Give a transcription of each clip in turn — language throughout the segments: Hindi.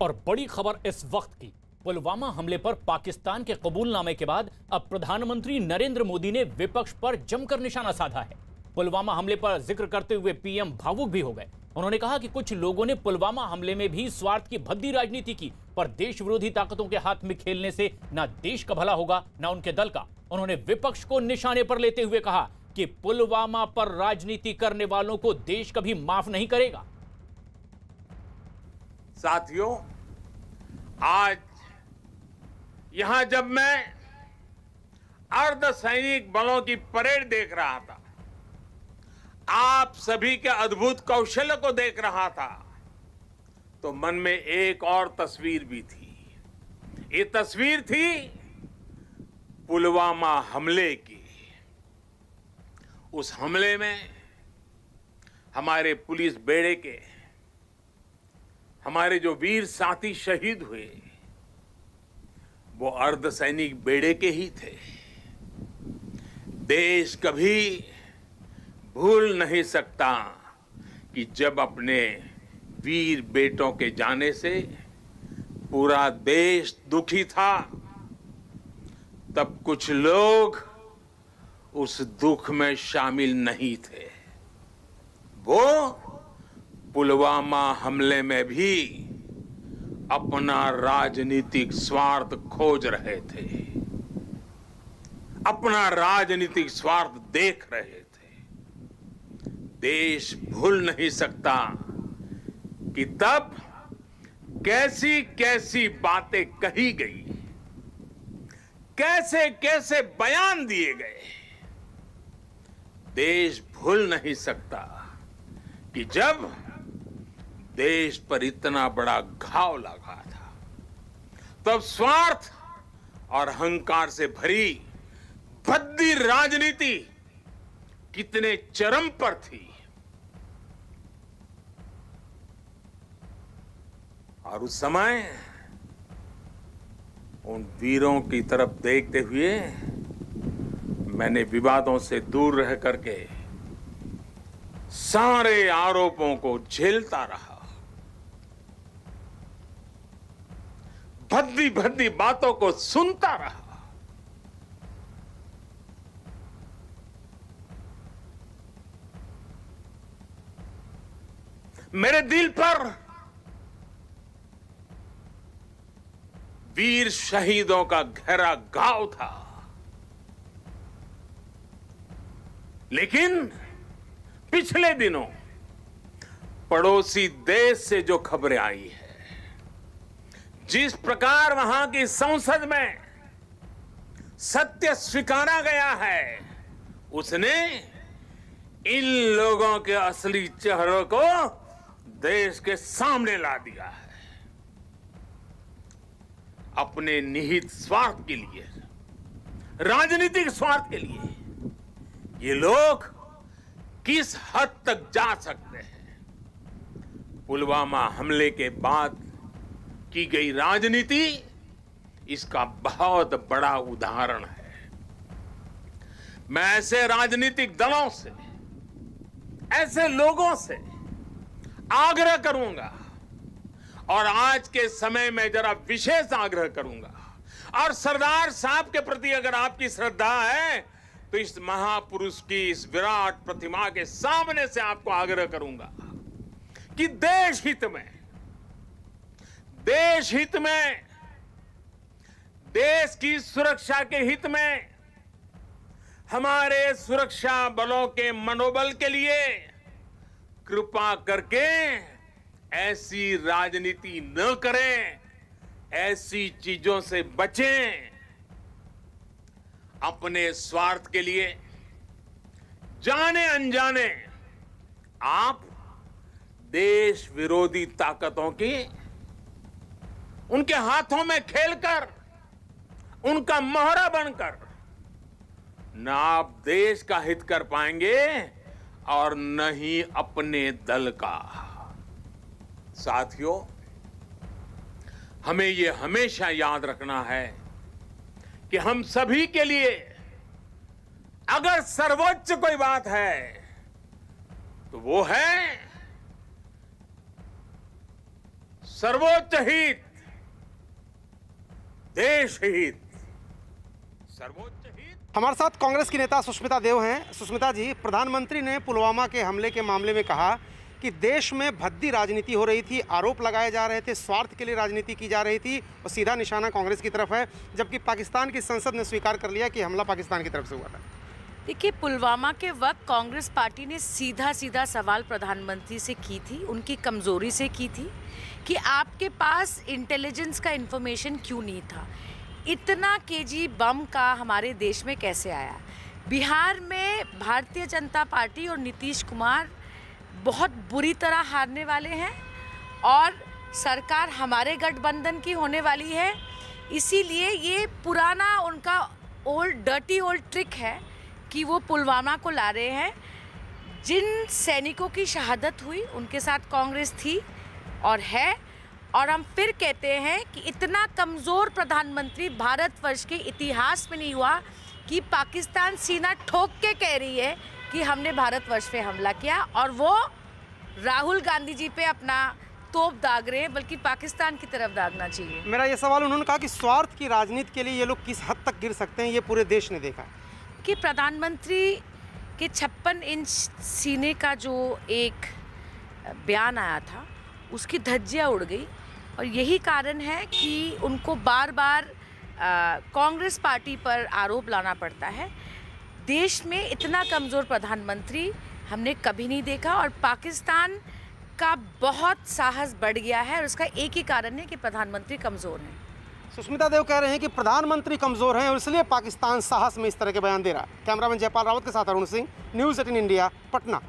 और बड़ी खबर इस वक्त की, पुलवामा हमले पर पाकिस्तान के कबूलनामे के बाद अब प्रधानमंत्री नरेंद्र मोदी ने विपक्ष पर जमकर निशाना साधा है। पुलवामा हमले पर जिक्र करते हुए पीएम भावुक भी हो गए। उन्होंने कहा कि कुछ लोगों ने पुलवामा हमले में भी स्वार्थ की भद्दी राजनीति की, पर देश विरोधी ताकतों के हाथ में खेलने से ना देश का भला होगा ना उनके दल का। उन्होंने विपक्ष को निशाने पर लेते हुए कहा कि पुलवामा पर राजनीति करने वालों को देश कभी माफ नहीं करेगा। साथियों, आज यहां जब मैं अर्धसैनिक बलों की परेड देख रहा था, आप सभी के अद्भुत कौशल्य को देख रहा था, तो मन में एक और तस्वीर भी थी। ये तस्वीर थी पुलवामा हमले की। उस हमले में हमारे पुलिस बेड़े के हमारे जो वीर साथी शहीद हुए, वो अर्धसैनिक बेड़े के ही थे। देश कभी भूल नहीं सकता कि जब अपने वीर बेटों के जाने से पूरा देश दुखी था, तब कुछ लोग उस दुख में शामिल नहीं थे। वो पुलवामा हमले में भी अपना राजनीतिक स्वार्थ खोज रहे थे, अपना राजनीतिक स्वार्थ देख रहे थे। देश भूल नहीं सकता कि तब कैसी कैसी बातें कही गई, कैसे कैसे बयान दिए गए। देश भूल नहीं सकता कि जब देश पर इतना बड़ा घाव लगा था, तब स्वार्थ और अहंकार से भरी भद्दी राजनीति कितने चरम पर थी। और उस समय उन वीरों की तरफ देखते हुए मैंने विवादों से दूर रह करके सारे आरोपों को झेलता रहा, भद्दी भद्दी बातों को सुनता रहा। मेरे दिल पर वीर शहीदों का गहरा घाव था, लेकिन पिछले दिनों पड़ोसी देश से जो खबरें आई है, जिस प्रकार वहां की संसद में सत्य स्वीकारा गया है, उसने इन लोगों के असली चेहरों को देश के सामने ला दिया है। अपने निहित स्वार्थ के लिए, राजनीतिक स्वार्थ के लिए ये लोग किस हद तक जा सकते हैं। पुलवामा हमले के बाद की गई राजनीति इसका बहुत बड़ा उदाहरण है। मैं ऐसे राजनीतिक दलों से, ऐसे लोगों से आग्रह करूंगा, और आज के समय में जरा विशेष आग्रह करूंगा, और सरदार साहब के प्रति अगर आपकी श्रद्धा है तो इस महापुरुष की इस विराट प्रतिमा के सामने से आपको आग्रह करूंगा कि देश हित में, देश की सुरक्षा के हित में, हमारे सुरक्षा बलों के मनोबल के लिए कृपा करके ऐसी राजनीति न करें, ऐसी चीजों से बचें। अपने स्वार्थ के लिए जाने अनजाने आप देश विरोधी ताकतों की उनके हाथों में खेलकर, उनका मोहरा बनकर न आप देश का हित कर पाएंगे और न ही अपने दल का। साथियों, हमें ये हमेशा याद रखना है कि हम सभी के लिए अगर सर्वोच्च कोई बात है तो वो है सर्वोच्च हित, देश हित, सर्वोच्च हित। हमारे साथ कांग्रेस की नेता सुष्मिता देव हैं। सुष्मिता जी, प्रधानमंत्री ने पुलवामा के हमले के मामले में कहा कि देश में भद्दी राजनीति हो रही थी, आरोप लगाए जा रहे थे, स्वार्थ के लिए राजनीति की जा रही थी और सीधा निशाना कांग्रेस की तरफ है, जबकि पाकिस्तान की संसद ने स्वीकार कर लिया कि हमला पाकिस्तान की तरफ से हुआ था। देखिए, पुलवामा के वक्त कांग्रेस पार्टी ने सीधा सीधा सवाल प्रधानमंत्री से की थी, उनकी कमजोरी से की थी कि आपके पास इंटेलिजेंस का इन्फॉर्मेशन क्यों नहीं था, इतना केजी बम का हमारे देश में कैसे आया। बिहार में भारतीय जनता पार्टी और नीतीश कुमार बहुत बुरी तरह हारने वाले हैं और सरकार हमारे गठबंधन की होने वाली है, इसीलिए ये पुराना उनका डर्टी ओल्ड ट्रिक है कि वो पुलवामा को ला रहे हैं। जिन सैनिकों की शहादत हुई उनके साथ कांग्रेस थी और है, और हम फिर कहते हैं कि इतना कमज़ोर प्रधानमंत्री भारतवर्ष के इतिहास में नहीं हुआ कि पाकिस्तान सीना ठोक के कह रही है कि हमने भारतवर्ष पे हमला किया और वो राहुल गांधी जी पे अपना तोप दाग रहे हैं, बल्कि पाकिस्तान की तरफ दागना चाहिए। मेरा ये सवाल, उन्होंने कहा कि स्वार्थ की राजनीति के लिए ये लोग किस हद तक गिर सकते हैं, ये पूरे देश ने देखा कि प्रधानमंत्री के 56 इंच सीने का जो एक बयान आया था उसकी धज्जियाँ उड़ गई और यही कारण है कि उनको बार बार कांग्रेस पार्टी पर आरोप लाना पड़ता है। देश में इतना कमज़ोर प्रधानमंत्री हमने कभी नहीं देखा और पाकिस्तान का बहुत साहस बढ़ गया है और उसका एक ही कारण है कि प्रधानमंत्री कमज़ोर हैं। सुष्मिता देव कह रहे हैं कि प्रधानमंत्री कमजोर हैं और इसलिए पाकिस्तान साहस में इस तरह के बयान दे रहा है। कैमरामैन जयपाल रावत के साथ अरुण सिंह, न्यूज़ 18 इंडिया, पटना।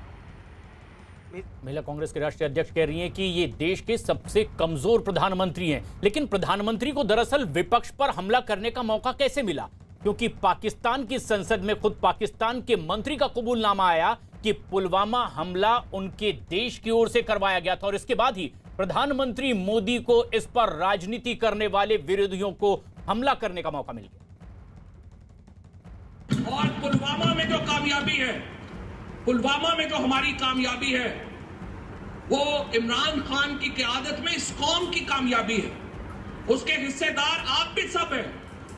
महिला कांग्रेस के राष्ट्रीय अध्यक्ष कह रही हैं कि ये देश के सबसे कमजोर प्रधानमंत्री हैं, लेकिन प्रधानमंत्री को दरअसल विपक्ष पर हमला करने का मौका कैसे मिला? क्योंकि पाकिस्तान की संसद में खुद पाकिस्तान के मंत्री का कबूलनामा आया कि पुलवामा हमला उनके देश की ओर से करवाया गया था और इसके बाद ही प्रधानमंत्री मोदी को इस पर राजनीति करने वाले विरोधियों को हमला करने का मौका मिल गया। और पुलवामा में जो कामयाबी है, पुलवामा में जो हमारी कामयाबी है, वो इमरान खान की क़यादत में इस कौम की कामयाबी है। उसके हिस्सेदार आप भी सब हैं,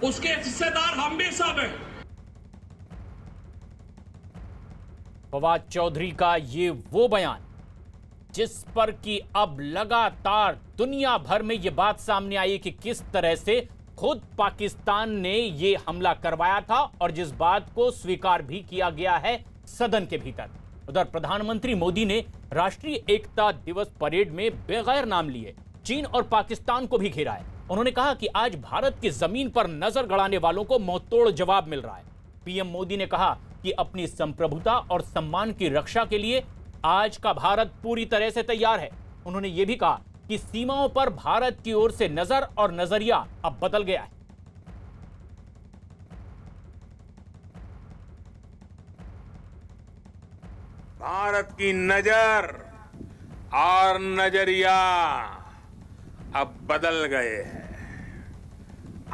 उसके हिस्सेदार हम भी सब हैं। फवाद चौधरी का ये वो बयान जिस पर कि अब लगातार दुनिया भर में ये बात सामने आई कि किस तरह से खुद पाकिस्तान ने ये हमला करवाया था और जिस बात को स्वीकार भी किया गया है सदन के भीतर। उधर प्रधानमंत्री मोदी ने राष्ट्रीय एकता दिवस परेड में बेगैर नाम लिए चीन और पाकिस्तान को भी घेरा है। उन्होंने कहा कि आज भारत की जमीन पर नजर गड़ाने वालों को मुंहतोड़ जवाब मिल रहा है। पीएम मोदी ने कहा कि अपनी संप्रभुता और सम्मान की रक्षा के लिए आज का भारत पूरी तरह से तैयार है। उन्होंने ये भी कहा कि सीमाओं पर भारत की ओर से नजर और नजरिया अब बदल गया है। भारत की नजर और नजरिया अब बदल गए हैं।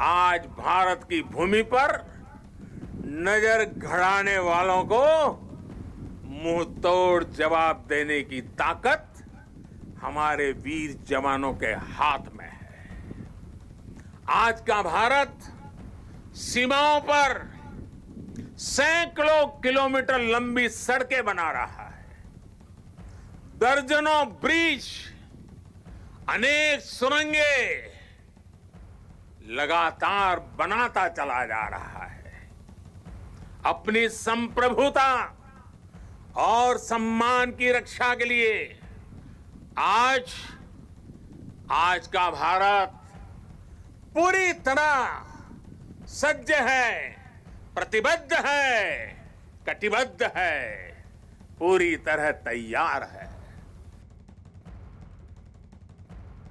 आज भारत की भूमि पर नजर गड़ाने वालों को मुंह तोड़ जवाब देने की ताकत हमारे वीर जवानों के हाथ में है। आज का भारत सीमाओं पर सैकड़ों किलोमीटर लंबी सड़कें बना रहा है, दर्जनों ब्रिज, अनेक सुरंगें लगातार बनाता चला जा रहा है। अपनी संप्रभुता और सम्मान की रक्षा के लिए आज का भारत पूरी तरह सज्ज है, प्रतिबद्ध है, कटिबद्ध है, पूरी तरह तैयार है।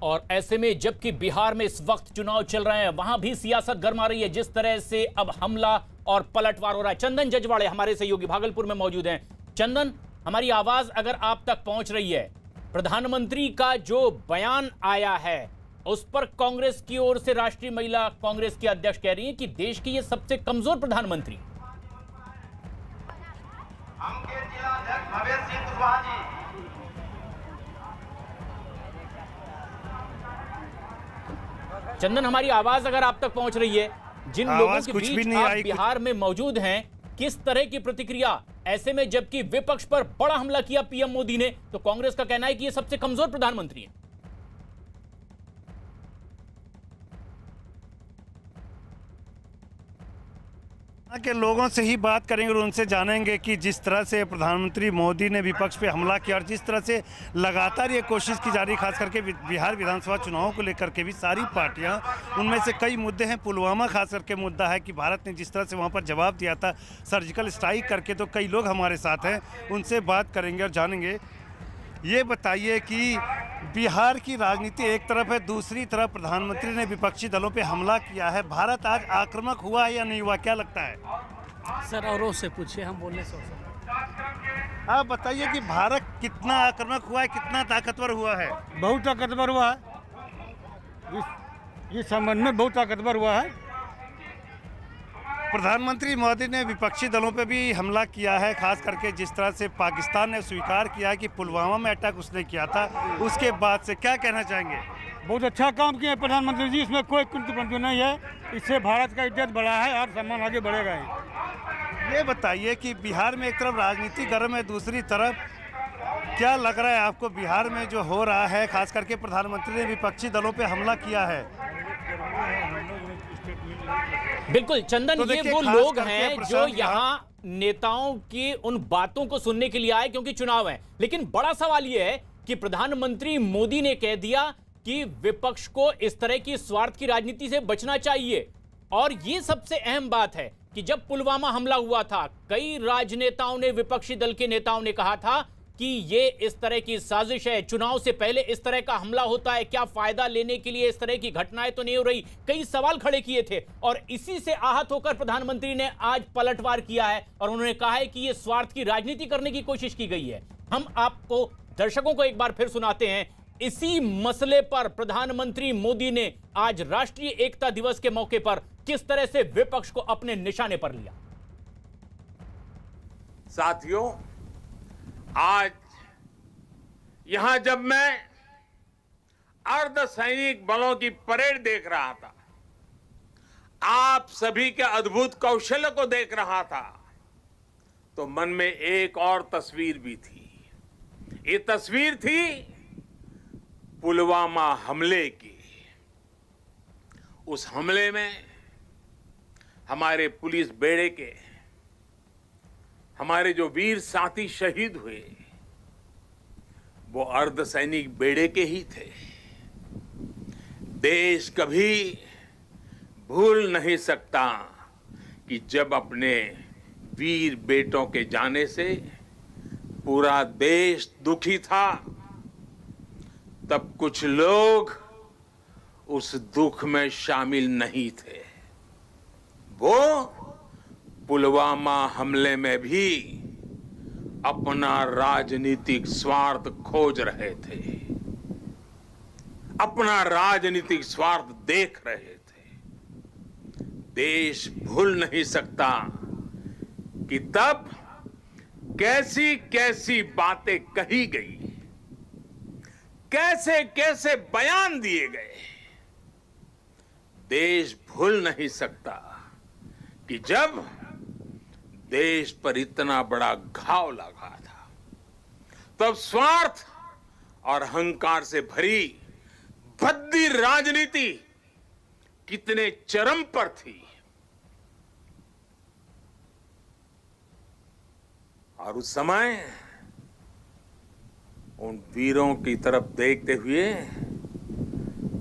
और ऐसे में जबकि बिहार में इस वक्त चुनाव चल रहे हैं, वहां भी सियासत गर्मा रही है। जिस तरह से अब हमला और पलटवार हो रहा है। चंदन जजवाड़े हमारे सहयोगी भागलपुर में मौजूद हैं। चंदन, हमारी आवाज अगर आप तक पहुंच रही है, प्रधानमंत्री का जो बयान आया है उस पर कांग्रेस की ओर से राष्ट्रीय महिला कांग्रेस की अध्यक्ष कह रही हैं कि देश की ये सबसे कमजोर प्रधानमंत्री। चंदन, हमारी आवाज अगर आप तक पहुंच रही है, जिन लोगों आवाज के कुछ भी बीच नहीं आप आई, बिहार में मौजूद हैं, किस तरह की प्रतिक्रिया? ऐसे में जबकि विपक्ष पर बड़ा हमला किया पीएम मोदी ने, तो कांग्रेस का कहना है कि ये सबसे कमजोर प्रधानमंत्री है। यहाँ के लोगों से ही बात करेंगे और उनसे जानेंगे कि जिस तरह से प्रधानमंत्री मोदी ने विपक्ष पे हमला किया और जिस तरह से लगातार ये कोशिश की जा रही, खास करके बिहार विधानसभा चुनावों को लेकर के भी सारी पार्टियां, उनमें से कई मुद्दे हैं। पुलवामा खास करके मुद्दा है कि भारत ने जिस तरह से वहाँ पर जवाब दिया था सर्जिकल स्ट्राइक करके, तो कई लोग हमारे साथ हैं, उनसे बात करेंगे और जानेंगे। ये बताइए कि बिहार की राजनीति एक तरफ है, दूसरी तरफ प्रधानमंत्री ने विपक्षी दलों पे हमला किया है। भारत आज आक्रामक हुआ है या नहीं हुआ, क्या लगता है? सर औरों से पूछिए, हम बोलने से आप बताइए कि भारत कितना आक्रामक हुआ है, कितना ताकतवर हुआ है? बहुत ताकतवर हुआ है, इस संबंध में बहुत ताकतवर हुआ है। प्रधानमंत्री मोदी ने विपक्षी दलों पे भी हमला किया है, खास करके जिस तरह से पाकिस्तान ने स्वीकार किया है कि पुलवामा में अटैक उसने किया था, उसके बाद से क्या कहना चाहेंगे? बहुत अच्छा काम किया है प्रधानमंत्री जी, इसमें कोई कुंठित नहीं है। इससे भारत का इज्जत बढ़ा है और सम्मान आगे बढ़ेगा ही। ये बताइए कि बिहार में एक तरफ राजनीति गर्म है, दूसरी तरफ क्या लग रहा है आपको बिहार में जो हो रहा है, खास करके प्रधानमंत्री ने विपक्षी दलों पे हमला किया है? बिल्कुल चंदन, तो ये वो लोग हैं जो यहाँ नेताओं की उन बातों को सुनने के लिए आए क्योंकि चुनाव है। लेकिन बड़ा सवाल ये है कि प्रधानमंत्री मोदी ने कह दिया कि विपक्ष को इस तरह की स्वार्थ की राजनीति से बचना चाहिए। और ये सबसे अहम बात है कि जब पुलवामा हमला हुआ था, कई राजनेताओं ने, विपक्षी दल के नेताओं ने कहा था कि ये इस तरह की साजिश है, चुनाव से पहले इस तरह का हमला होता है, क्या फायदा लेने के लिए इस तरह की घटनाएं तो नहीं हो रही, कई सवाल खड़े किए थे। और इसी से आहत होकर प्रधानमंत्री ने आज पलटवार किया है और उन्होंने कहा है कि ये स्वार्थ की राजनीति करने की कोशिश की गई है। हम आपको, दर्शकों को एक बार फिर सुनाते हैं। इसी मसले पर प्रधानमंत्री मोदी ने आज राष्ट्रीय एकता दिवस के मौके पर किस तरह से विपक्ष को अपने निशाने पर लिया। साथियों, आज यहां जब मैं अर्धसैनिक बलों की परेड देख रहा था, आप सभी के अद्भुत कौशल्य को देख रहा था, तो मन में एक और तस्वीर भी थी। ये तस्वीर थी पुलवामा हमले की। उस हमले में हमारे पुलिस बेड़े के हमारे जो वीर साथी शहीद हुए, वो अर्धसैनिक बेड़े के ही थे। देश कभी भूल नहीं सकता कि जब अपने वीर बेटों के जाने से पूरा देश दुखी था, तब कुछ लोग उस दुख में शामिल नहीं थे। वो पुलवामा हमले में भी अपना राजनीतिक स्वार्थ खोज रहे थे, अपना राजनीतिक स्वार्थ देख रहे थे। देश भूल नहीं सकता कि तब कैसी कैसी बातें कही गई, कैसे कैसे बयान दिए गए। देश भूल नहीं सकता कि जब देश पर इतना बड़ा घाव लगा था, तब स्वार्थ और अहंकार से भरी भद्दी राजनीति कितने चरम पर थी। और उस समय उन वीरों की तरफ देखते हुए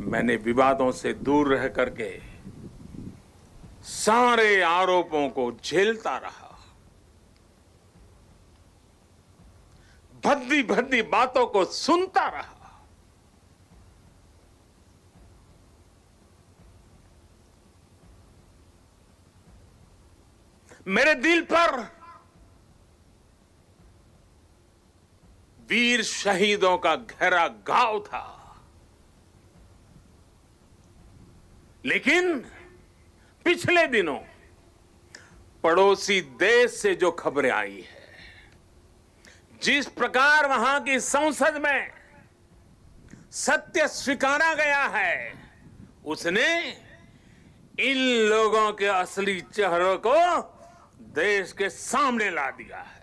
मैंने विवादों से दूर रह करके सारे आरोपों को झेलता रहा, भद्दी भद्दी बातों को सुनता रहा। मेरे दिल पर वीर शहीदों का गहरा घाव था, लेकिन पिछले दिनों पड़ोसी देश से जो खबरें आई है, जिस प्रकार वहां की संसद में सत्य स्वीकारा गया है, उसने इन लोगों के असली चेहरों को देश के सामने ला दिया है।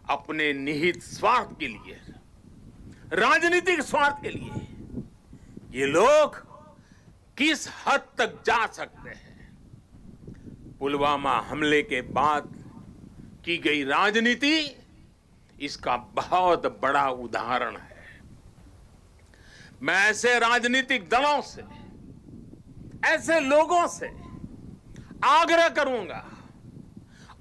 अपने निहित स्वार्थ के लिए, राजनीतिक स्वार्थ के लिए ये लोग किस हद तक जा सकते हैं। पुलवामा हमले के बाद की गई राजनीति इसका बहुत बड़ा उदाहरण है। मैं ऐसे राजनीतिक दलों से, ऐसे लोगों से आग्रह करूंगा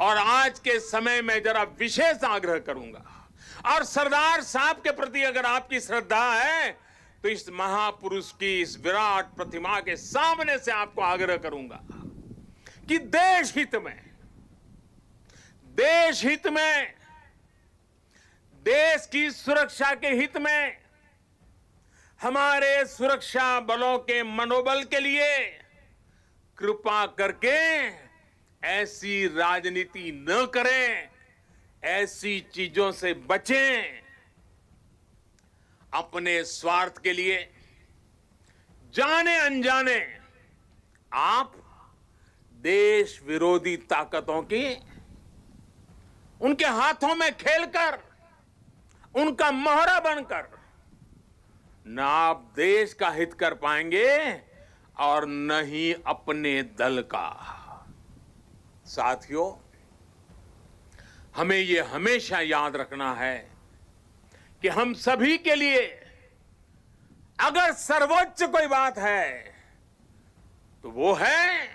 और आज के समय में जरा विशेष आग्रह करूंगा, और सरदार साहब के प्रति अगर आपकी श्रद्धा है तो इस महापुरुष की इस विराट प्रतिमा के सामने से आपको आग्रह करूंगा कि देश हित में, देश की सुरक्षा के हित में, हमारे सुरक्षा बलों के मनोबल के लिए कृपा करके ऐसी राजनीति न करें, ऐसी चीजों से बचें। अपने स्वार्थ के लिए जाने अनजाने आप देश विरोधी ताकतों की उनके हाथों में खेलकर, उनका मोहरा बनकर न आप देश का हित कर पाएंगे और न ही अपने दल का। साथियों, हमें यह हमेशा याद रखना है कि हम सभी के लिए अगर सर्वोच्च कोई बात है तो वो है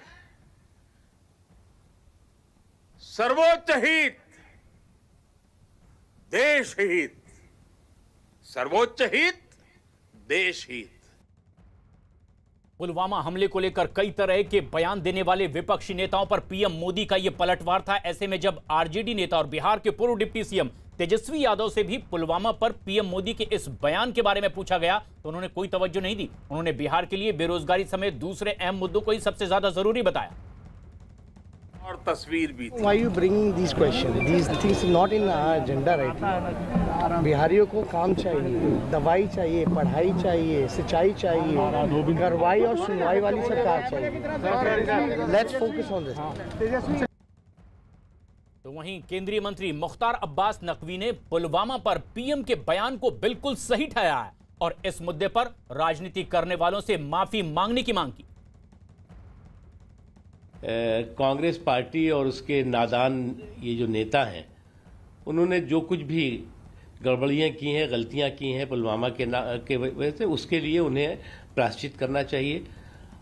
सर्वोच्च हित, देश हित। सर्वोच्च हित, देश हित। पुलवामा हमले को लेकर कई तरह के बयान देने वाले विपक्षी नेताओं पर पीएम मोदी का यह पलटवार था। ऐसे में जब आरजेडी नेता और बिहार के पूर्व डिप्टी सीएम तेजस्वी यादव से भी पुलवामा पर पीएम मोदी के इस बयान के बारे में पूछा गया तो उन्होंने कोई तवज्जो नहीं दी। उन्होंने बिहार के लिए बेरोजगारी समेत दूसरे अहम मुद्दों को ही सबसे ज्यादा जरूरी बताया। और तस्वीर भी थी। Why you bringing these questions? These things not in our agenda right now. बिहारियों को काम चाहिए, दवाई चाहिए, पढ़ाई चाहिए, सिंचाई चाहिए, करवाई और सुनवाई वाली सरकार चाहिए। Let's focus on this. तो वहीं केंद्रीय मंत्री मुख्तार अब्बास नकवी ने पुलवामा पर पीएम के बयान को बिल्कुल सही ठहराया है और इस मुद्दे पर राजनीति करने वालों से माफी मांगने की मांग की। कांग्रेस पार्टी और उसके नादान ये जो नेता हैं, उन्होंने जो कुछ भी गड़बड़ियां की हैं, गलतियां की हैं पुलवामा के वजह से, उसके लिए उन्हें प्रायश्चित करना चाहिए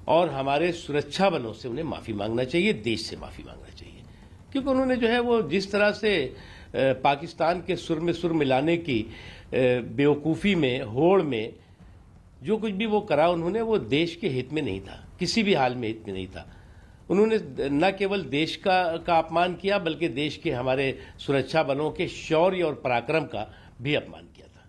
और हमारे सुरक्षा बलों से उन्हें माफ़ी मांगना चाहिए, देश से माफ़ी मांगना चाहिए। क्योंकि उन्होंने जो है वो जिस तरह से पाकिस्तान के सुर में सुर मिलाने की बेवकूफ़ी में, होड़ में जो कुछ भी वो करा, उन्होंने वो देश के हित में नहीं था, किसी भी हाल में हित में नहीं था। उन्होंने न केवल देश का अपमान किया बल्कि देश के हमारे सुरक्षा बलों के शौर्य और पराक्रम का भी अपमान किया था।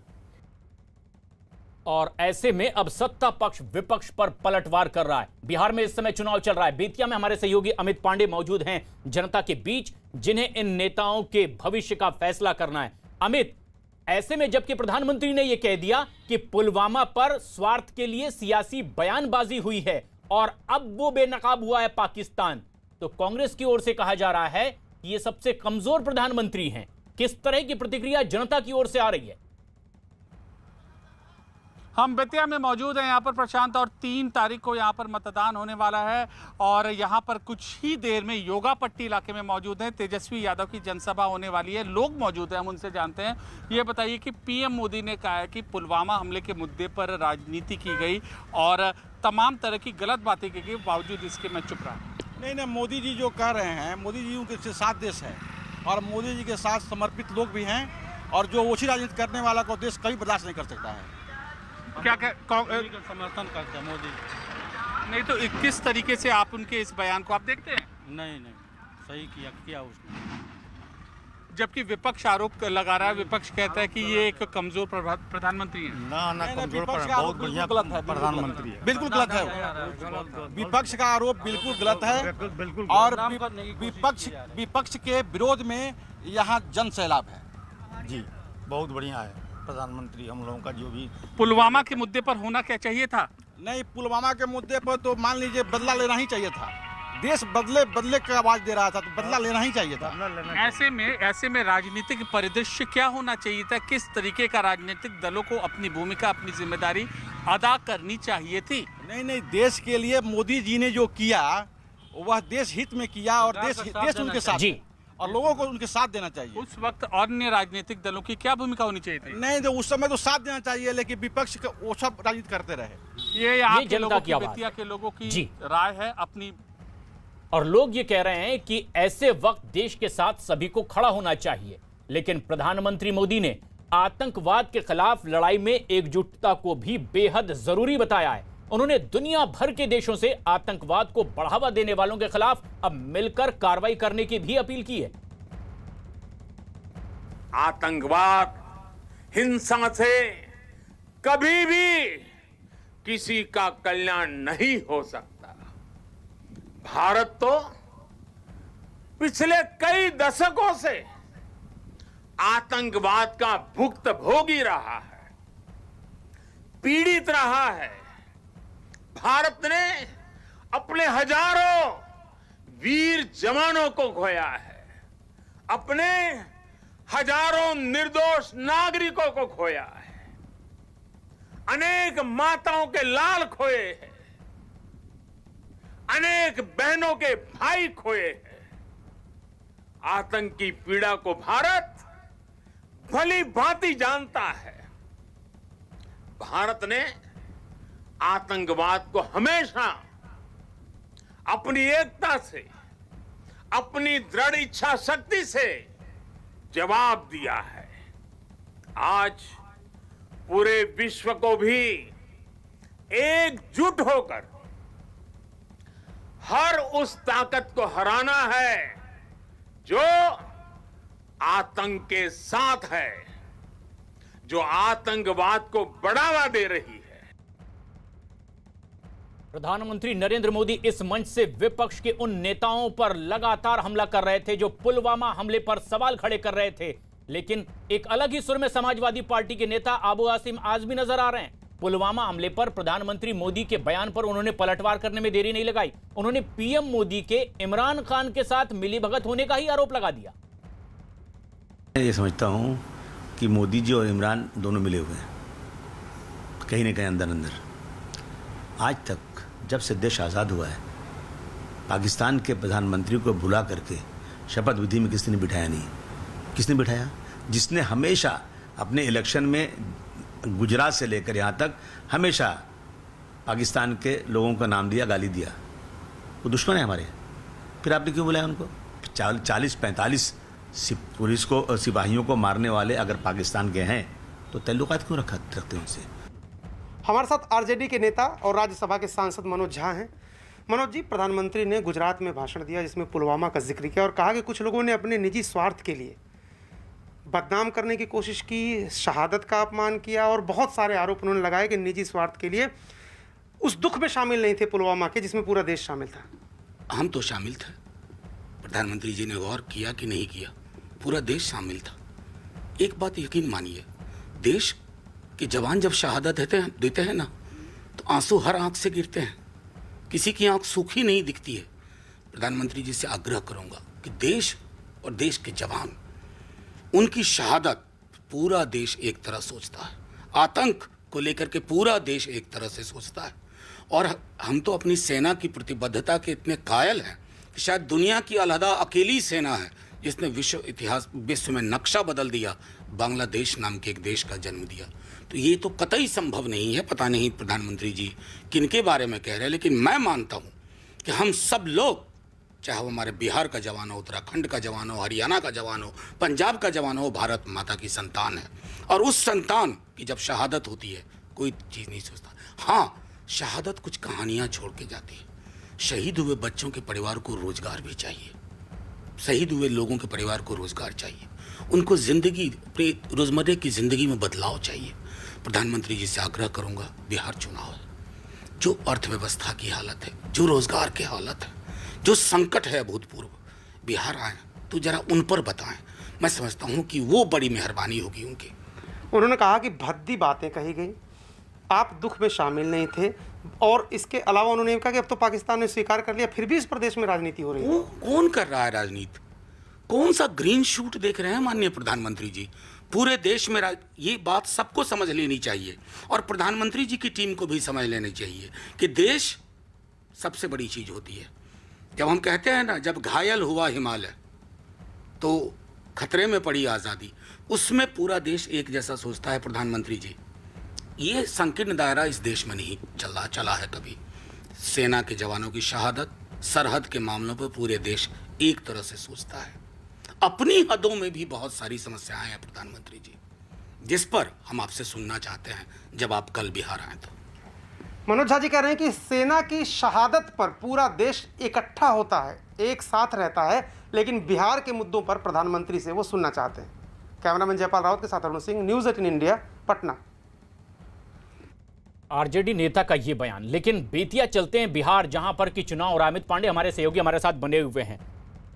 और ऐसे में अब सत्ता पक्ष विपक्ष पर पलटवार कर रहा है। बिहार में इस समय चुनाव चल रहा है। बेतिया में हमारे सहयोगी अमित पांडे मौजूद हैं जनता के बीच, जिन्हें इन नेताओं के भविष्य का फैसला करना है। अमित, ऐसे में जबकि प्रधानमंत्री ने यह कह दिया कि पुलवामा पर स्वार्थ के लिए सियासी बयानबाजी हुई है और अब वो बेनकाब हुआ है पाकिस्तान, तो कांग्रेस की ओर से कहा जा रहा है कि ये सबसे कमजोर प्रधानमंत्री हैं। किस तरह की प्रतिक्रिया जनता की ओर से आ रही है? हम बेतिया में मौजूद हैं यहाँ पर प्रशांत, और 3 तारीख को यहाँ पर मतदान होने वाला है और यहाँ पर कुछ ही देर में योगापट्टी इलाके में मौजूद हैं। तेजस्वी यादव की जनसभा होने वाली है, लोग मौजूद हैं, हम उनसे जानते हैं। ये बताइए कि पीएम मोदी ने कहा है कि पुलवामा हमले के मुद्दे पर राजनीति की गई और तमाम तरह की गलत बातें की गई, बावजूद इसके मैं चुप रहा। नहीं, मोदी जी जो कह रहे हैं, मोदी जी उनके साथ देश है और मोदी जी के साथ समर्पित लोग भी हैं, और जो ओछी राजनीति करने वाला को देश कभी बर्दाश्त नहीं कर सकता है। क्या समर्थन करते हैं मोदी? नहीं तो किस तरीके से आप उनके इस बयान को आप देखते हैं? नहीं, सही किया उसने। जबकि विपक्ष आरोप लगा रहा है, विपक्ष कहता है कि ये एक कमजोर प्रधानमंत्री है। ना कमजोर, बहुत बढ़िया गलत है, प्रधानमंत्री है, बिल्कुल गलत है। विपक्ष का आरोप बिल्कुल गलत है, बिल्कुल। और विपक्ष के विरोध में यहाँ जन सैलाब है। जी, बहुत बढ़िया है। प्रधानमंत्री हम लोगों का जो भी पुलवामा के मुद्दे पर होना क्या चाहिए था? नहीं, पुलवामा के मुद्दे पर तो मान लीजिए बदला लेना ही चाहिए था। देश बदले बदले की आवाज दे रहा था, तो बदला लेना ही चाहिए था। ऐसे में राजनीतिक परिदृश्य क्या होना चाहिए था? किस तरीके का राजनीतिक दलों को अपनी भूमिका, अपनी जिम्मेदारी अदा करनी चाहिए थी? नहीं, देश के लिए मोदी जी ने जो किया वह देश हित में किया और देश उनके साथ जी। और लोगों को उनके साथ देना चाहिए। उस वक्त अन्य राजनीतिक दलों की क्या भूमिका होनी चाहिए थी? नहीं, तो उस समय तो साथ देना चाहिए, लेकिन विपक्ष का वो सब राजनीति करते रहे। ये यहाँ के जनता लोगों की की, आवाज बेतिया है। के लोगों की जी। राय है अपनी। और लोग ये कह रहे हैं कि ऐसे वक्त देश के साथ सभी को खड़ा होना चाहिए, लेकिन प्रधानमंत्री मोदी ने आतंकवाद के खिलाफ लड़ाई में एकजुटता को भी बेहद जरूरी बताया है। उन्होंने दुनिया भर के देशों से आतंकवाद को बढ़ावा देने वालों के खिलाफ अब मिलकर कार्रवाई करने की भी अपील की है। आतंकवाद, हिंसा से कभी भी किसी का कल्याण नहीं हो सकता। भारत तो पिछले कई दशकों से आतंकवाद का भुक्तभोगी रहा है, पीड़ित रहा है। भारत ने अपने हजारों वीर जवानों को खोया है, अपने हजारों निर्दोष नागरिकों को खोया है, अनेक माताओं के लाल खोए हैं, अनेक बहनों के भाई खोए हैं। आतंक की पीड़ा को भारत भली भांति जानता है। भारत ने आतंकवाद को हमेशा अपनी एकता से, अपनी दृढ़ इच्छा शक्ति से जवाब दिया है। आज पूरे विश्व को भी एकजुट होकर हर उस ताकत को हराना है जो आतंक के साथ है, जो आतंकवाद को बढ़ावा दे रही है। प्रधानमंत्री नरेंद्र मोदी इस मंच से विपक्ष के उन नेताओं पर लगातार हमला कर रहे थे जो पुलवामा हमले पर सवाल खड़े कर रहे थे, लेकिन एक अलग ही सुर में समाजवादी पार्टी के नेता अबू आसिम आज भी नजर आ रहे हैं। पुलवामा हमले पर प्रधानमंत्री मोदी के बयान पर उन्होंने पलटवार करने में देरी नहीं लगाई। उन्होंने पीएम मोदी के इमरान खान के साथ मिलीभगत होने का ही आरोप लगा दिया। मैं ये समझता हूँ कि मोदी जी और इमरान दोनों मिले हुए हैं, कहीं ना कहीं अंदर अंदर। आज तक जब से देश आज़ाद हुआ है, पाकिस्तान के प्रधानमंत्री को बुला करके शपथ विधि में किसने बिठाया नहीं। किसने बिठाया? जिसने हमेशा अपने इलेक्शन में गुजरात से लेकर यहाँ तक हमेशा पाकिस्तान के लोगों का नाम दिया, गाली दिया। वो दुश्मन है हमारे। फिर आपने क्यों बुलाया उनको? 40-45 पुलिस को, सिपाहियों को मारने वाले अगर पाकिस्तान के हैं तो ताल्लुकात क्यों रखते हैं उनसे? हमारे साथ आरजेडी के नेता और राज्यसभा के सांसद मनोज झा हैं। मनोज जी, प्रधानमंत्री ने गुजरात में भाषण दिया जिसमें पुलवामा का जिक्र किया और कहा कि कुछ लोगों ने अपने निजी स्वार्थ के लिए बदनाम करने की कोशिश की, शहादत का अपमान किया और बहुत सारे आरोप उन्होंने लगाए कि निजी स्वार्थ के लिए उस दुख में शामिल नहीं थे पुलवामा के, जिसमें पूरा देश शामिल था। हम तो शामिल थे। प्रधानमंत्री जी ने गौर किया कि नहीं किया? पूरा देश शामिल था। एक बात यकीन मानिए, देश के जवान जब शहादत देते हैं ना, तो आंसू हर आंख से गिरते हैं, किसी की आंख सूखी नहीं दिखती है। प्रधानमंत्री जी से आग्रह करूंगा कि देश और देश के जवान, उनकी शहादत पूरा देश एक तरह सोचता है, आतंक को लेकर के पूरा देश एक तरह से सोचता है। और हम तो अपनी सेना की प्रतिबद्धता के इतने कायल हैं कि शायद दुनिया की अलहदा अकेली सेना है जिसने विश्व में नक्शा बदल दिया, बांग्लादेश नाम के एक देश का जन्म दिया। तो ये तो कतई संभव नहीं है। पता नहीं प्रधानमंत्री जी किनके बारे में कह रहे हैं, लेकिन मैं मानता हूँ कि हम सब लोग, चाहे वो हमारे बिहार का जवान हो, उत्तराखंड का जवान हो, हरियाणा का जवान हो, पंजाब का जवान हो, भारत माता की संतान है। और उस संतान की जब शहादत होती है, कोई चीज़ नहीं सोचता। हाँ, शहादत कुछ कहानियाँ छोड़ के जाती है। शहीद हुए बच्चों के परिवार को रोजगार भी चाहिए, शहीद हुए लोगों के परिवार को रोजगार चाहिए, उनको जिंदगी, अपनी रोजमर्रा की जिंदगी में बदलाव चाहिए। प्रधानमंत्री जी से आग्रह करूंगा, बिहार चुनाव है, जो अर्थव्यवस्था की हालत है, जो रोजगार की हालत है, जो संकट है अभूतपूर्व, बिहार आए तो जरा उन पर बताएं। मैं समझता हूं कि वो बड़ी मेहरबानी होगी उनकी। उन्होंने कहा कि भद्दी बातें कही गई, आप दुख में शामिल नहीं थे, और इसके अलावा उन्होंने कहा कि अब तो पाकिस्तान ने स्वीकार कर लिया, फिर भी इस प्रदेश में राजनीति हो रही है। कौन कर रहा है राजनीति? कौन सा ग्रीन शूट देख रहे हैं माननीय प्रधानमंत्री जी? पूरे देश में ये बात सबको समझ लेनी चाहिए, और प्रधानमंत्री जी की टीम को भी समझ लेनी चाहिए कि देश सबसे बड़ी चीज होती है। जब हम कहते हैं ना, जब घायल हुआ हिमालय तो खतरे में पड़ी आज़ादी, उसमें पूरा देश एक जैसा सोचता है प्रधानमंत्री जी। ये संकीर्ण दायरा इस देश में नहीं चला है कभी। सेना के जवानों की शहादत, सरहद के मामलों पर पूरे देश एक तरह से सोचता है। अपनी हदों में भी बहुत सारी समस्याएं हैं प्रधानमंत्री जी, जिस पर हम आपसे सुनना चाहते हैं जब आप कल बिहार आए तो। मनोज झा जी कह रहे हैं कि सेना की शहादत पर पूरा देश इकट्ठा होता है, एक साथ रहता है, लेकिन बिहार के मुद्दों पर प्रधानमंत्री से वो सुनना चाहते हैं। कैमरामैन जयपाल रावत के साथ Arun Singh, news 18 India, Patna. RJD नेता का ये बयान, लेकिन बेतिया चलते हैं बिहार, जहां पर कि चुनाव, और अमित पांडे हमारे सहयोगी हमारे साथ बने हुए हैं।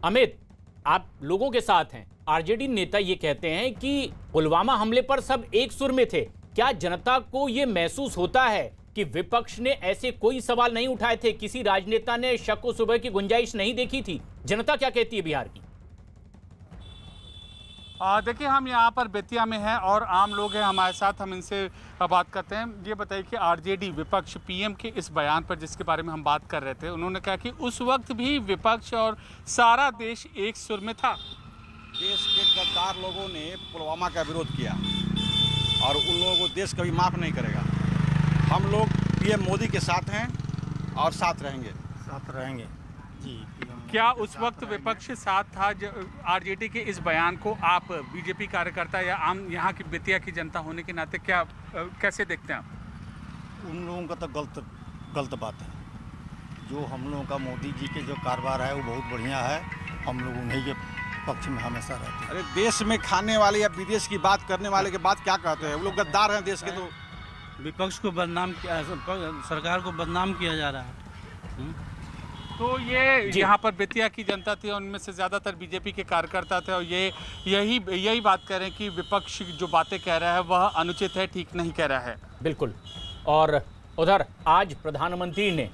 अमित, आप लोगों के साथ हैं। आरजेडी नेता ये कहते हैं कि पुलवामा हमले पर सब एक सुर में थे। क्या जनता को ये महसूस होता है कि विपक्ष ने ऐसे कोई सवाल नहीं उठाए थे, किसी राजनेता ने शक व शुबह की गुंजाइश नहीं देखी थी? जनता क्या कहती है बिहार की? देखिए, हम यहाँ पर बेतिया में हैं और आम लोग हैं हमारे साथ, हम इनसे बात करते हैं। ये बताइए कि आरजेडी विपक्ष पीएम के इस बयान पर जिसके बारे में हम बात कर रहे थे, उन्होंने कहा कि उस वक्त भी विपक्ष और सारा देश एक सुर में था। देश के गद्दार लोगों ने पुलवामा का विरोध किया और उन लोगों को देश कभी माफ़ नहीं करेगा। हम लोग पीएम मोदी के साथ हैं और साथ रहेंगे जी। क्या उस वक्त विपक्ष साथ था? आरजेडी के इस बयान को आप बीजेपी कार्यकर्ता या आम यहाँ की बेतिया की जनता होने के नाते कैसे देखते हैं आप? उन लोगों का तो गलत बात है। जो हम लोगों का मोदी जी के जो कारोबार है वो बहुत बढ़िया है, हम लोग उन्हीं के पक्ष में हमेशा रहते हैं। अरे देश में खाने वाले या विदेश की बात करने वाले के बात क्या कहते हैं? वो लोग गद्दार हैं देश के। तो विपक्ष को बदनाम किया, सरकार को बदनाम किया जा रहा है। तो ये यहाँ पर बेतिया की जनता थी, उनमें से ज़्यादातर बीजेपी के कार्यकर्ता थे, और यही बात कह रहे हैं कि विपक्ष जो बातें कह रहा है वह अनुचित है, ठीक नहीं कह रहा है। बिल्कुल। और उधर आज प्रधानमंत्री ने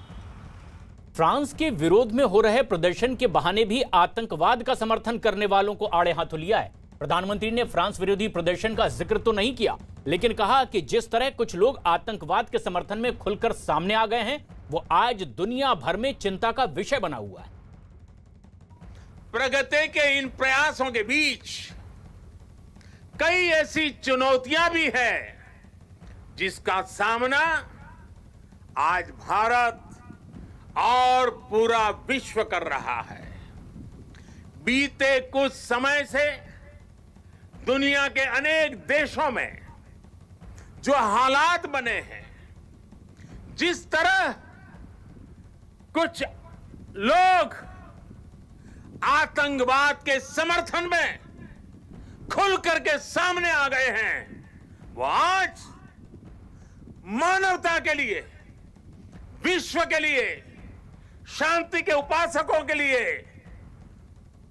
फ्रांस के विरोध में हो रहे प्रदर्शन के बहाने भी आतंकवाद का समर्थन करने वालों को आड़े हाथों लिया है। प्रधानमंत्री ने फ्रांस विरोधी प्रदर्शन का जिक्र तो नहीं किया, लेकिन कहा कि जिस तरह कुछ लोग आतंकवाद के समर्थन में खुलकर सामने आ गए हैं, वो आज दुनिया भर में चिंता का विषय बना हुआ है। प्रगति के इन प्रयासों के बीच कई ऐसी चुनौतियां भी हैं जिसका सामना आज भारत और पूरा विश्व कर रहा है। बीते कुछ समय से दुनिया के अनेक देशों में जो हालात बने हैं, जिस तरह कुछ लोग आतंकवाद के समर्थन में खुल करके सामने आ गए हैं, वो आज मानवता के लिए, विश्व के लिए, शांति के उपासकों के लिए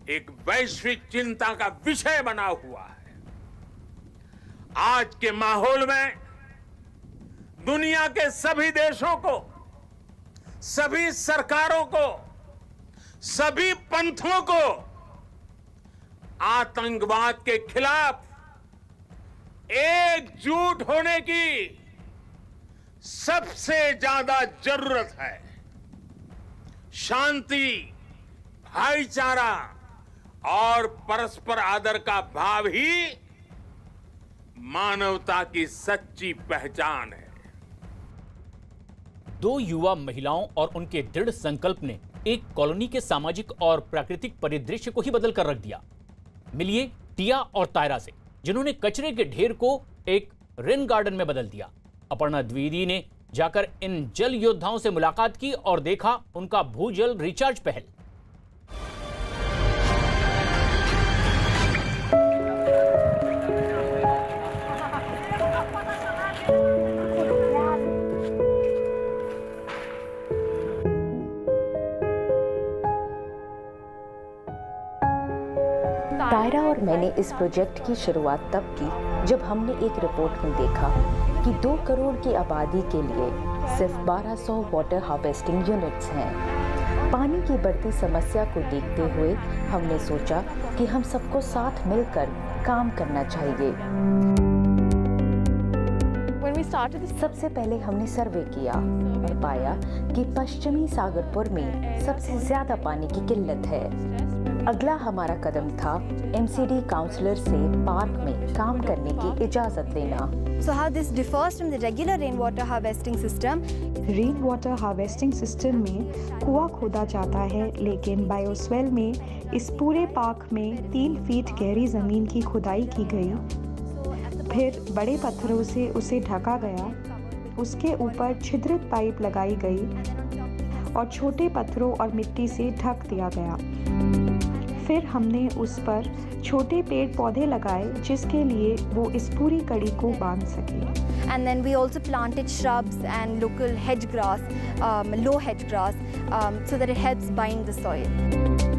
एक वैश्विक चिंता का विषय बना हुआ है। आज के माहौल में दुनिया के सभी देशों को, सभी सरकारों को, सभी पंथों को आतंकवाद के खिलाफ एकजुट होने की सबसे ज्यादा जरूरत है। शांति, भाईचारा और परस्पर आदर का भाव ही मानवता की सच्ची पहचान है। दो युवा महिलाओं और उनके दृढ़ संकल्प ने एक कॉलोनी के सामाजिक और प्राकृतिक परिदृश्य को ही बदल कर रख दिया। मिलिए टिया और तायरा से, जिन्होंने कचरे के ढेर को एक रेन गार्डन में बदल दिया। अपर्णा द्विवेदी ने जाकर इन जल योद्धाओं से मुलाकात की और देखा उनका भूजल रिचार्ज पहल। तायरा और मैंने मैंने इस प्रोजेक्ट की शुरुआत तब की जब हमने एक रिपोर्ट में देखा कि 2 करोड़ की आबादी के लिए सिर्फ 1200 वाटर हार्वेस्टिंग यूनिट्स हैं। पानी की बढ़ती समस्या को देखते हुए हमने सोचा कि हम सबको साथ मिलकर काम करना चाहिए। सबसे पहले हमने सर्वे किया और पाया कि पश्चिमी सागरपुर में सबसे ज्यादा पानी की किल्लत है। अगला हमारा कदम था एमसीडी काउंसलर से पार्क में काम करने की इजाजत लेना। So how this differs from the regular rainwater harvesting system? Rain water harvesting system में कुआं खोदा जाता है, लेकिन बायोस्वेल में इस पूरे पार्क में 3 फीट गहरी ज़मीन की खुदाई की गई, फिर बड़े पत्थरों से उसे ढका गया, उसके ऊपर छिद्रित पाइप लगाई गई और छोटे पत्थरों और मिट्टी से ढक दिया गया। फिर हमने उस पर छोटे पेड़ पौधे लगाए जिसके लिए वो इस पूरी कड़ी को बांध सके। And then we also planted shrubs and local hedge grass, low hedge grass, so that it helps bind the soil.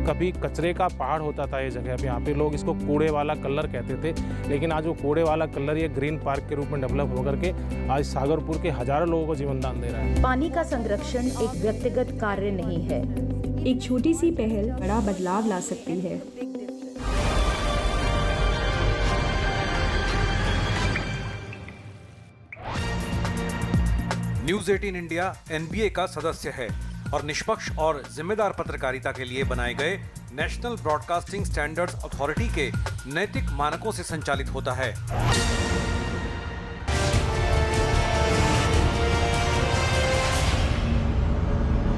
कभी कचरे का पहाड़ होता था ये जगह पे, यहाँ पे लोग इसको कूड़े वाला कलर कहते थे, लेकिन आज वो कूड़े वाला कलर ये ग्रीन पार्क के रूप में डेवलप होकर के आज सागरपुर के हजारों लोगों को जीवन दान दे रहा है। पानी का संरक्षण एक व्यक्तिगत कार्य नहीं है, एक छोटी सी पहल बड़ा बदलाव ला सकती है। न्यूज 18 इंडिया एनबीए का सदस्य है और निष्पक्ष और जिम्मेदार पत्रकारिता के लिए बनाए गए नेशनल ब्रॉडकास्टिंग स्टैंडर्ड्स अथॉरिटी के नैतिक मानकों से संचालित होता है।